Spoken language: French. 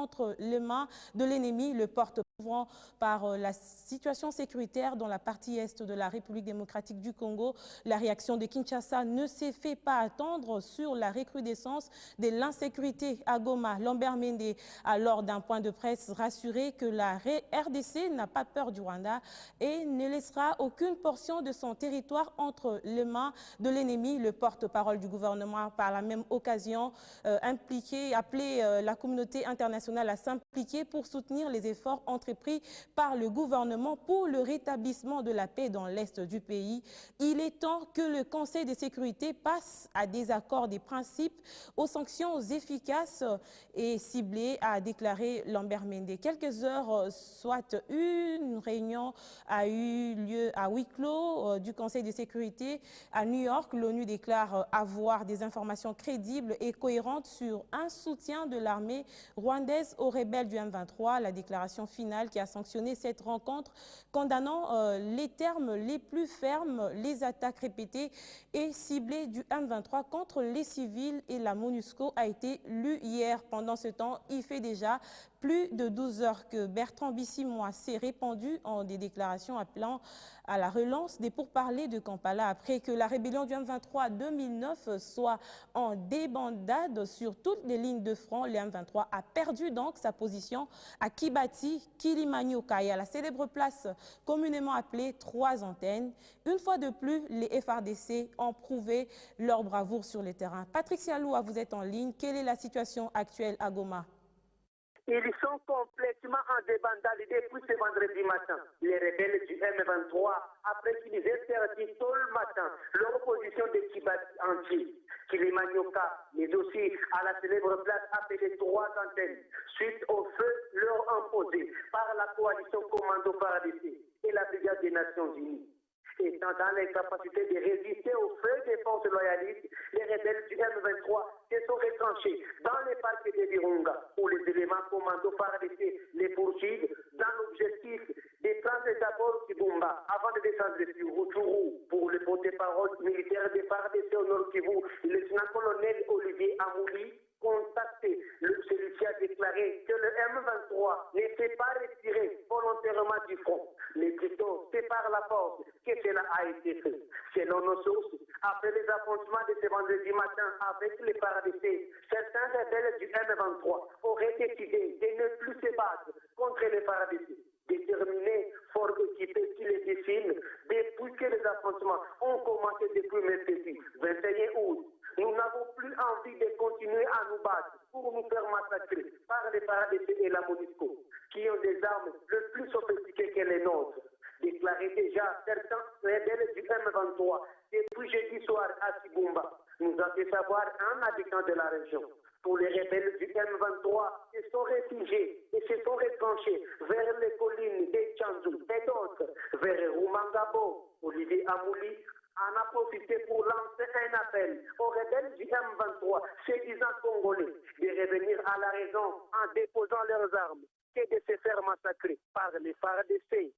entre les mains de l'ennemi. Le porte-pouvoir par la situation sécuritaire dans la partie est de la République démocratique du Congo. La réaction de Kinshasa ne s'est fait pas attendre sur la recrudescence de l'insécurité à Goma. Lambert Mende a lors d'un point de presse rassuré que la RDC n'a pas peur du Rwanda et ne laissera aucune portion de son territoire entre les mains de l'ennemi. Le porte-parole du gouvernement par la même occasion appelé la communauté internationale à s'impliquer pour soutenir les efforts entrepris par le gouvernement pour le rétablissement de la paix dans l'est du pays. Il est temps que le Conseil de sécurité passe à des accords des principes aux sanctions efficaces et ciblées, a déclaré Lambert Mende. Quelques heures, soit une réunion a eu lieu à huis clos du Conseil de sécurité à New York. L'ONU déclare avoir des informations crédibles et cohérentes sur un soutien de l'armée rwandaise aux rebelles du M23. La déclaration finale qui a sanctionné cette rencontre, condamnant les termes les plus fermes, les attaques répétées et ciblées du M23 contre les civils et la MONUSCO, a été lue hier. Pendant ce temps, il fait déjà plus de 12 heures que Bertrand Bisimwa s'est répandu en des déclarations appelant à la relance des pourparlers de Kampala après que la rébellion du M23 2009 soit en débandade sur toutes les lignes de front. Le M23 a perdu donc sa position à Kibati, Kilimanyoka et à la célèbre place communément appelée Trois Antennes. Une fois de plus, les FRDC ont prouvé leur bravoure sur le terrain. Patrick Sialoua, vous êtes en ligne. Quelle est la situation actuelle à Goma? Ils sont complètement en débandade depuis ce vendredi matin. Les rebelles du M23, après qu'ils aient perdu tôt le matin leur position de Kibati entier, Kilimanyoka, mais aussi à la célèbre place appelée Trois Antennes, suite au feu leur imposé par la coalition commando FARDC et la Brigade des Nations Unies. Étant dans l'incapacité de résister aux feux des forces loyalistes, les rebelles du M23 se sont retranchés dans les parcs de Virunga, où les éléments commando FARDC les poursuivent dans l'objectif de prendre d'abord Kibumba avant de descendre sur Rutshuru. Pour le porte-parole militaire des FARDC au Nord Kivu, le lieutenant-colonel Olivier Amouli, contacté, celui-ci a déclaré que le M23 ne s'est pas retiré volontairement du front, mais plutôt c'est par la force que cela a été fait. Selon nos sources, après les affrontements de ce vendredi matin avec les FARDC, certains rebelles du M23 auraient décidé de ne plus se battre contre les FARDC. Déterminés, fort équipés qui les dessinent, depuis que les affrontements ont commencé depuis mercredi 21 août. Nous n'avons plus envie de continuer à nous battre pour nous faire massacrer par les FARDC et la MONUSCO, qui ont des armes le plus sophistiquées que les nôtres. Déclaré déjà certains rebelles du M23 depuis jeudi soir à Kibumba, nous a fait savoir un habitant de la région. Pour les rebelles du M23, ils sont réfugiés et se sont retranchés vers les collines de Tchandou et d'autres, vers Rumangabo. Olivier Amouli en a profité pour lancer un appel aux rebelles du M23, se disant congolais, de revenir à la raison en déposant leurs armes et de se faire massacrer par les FARDC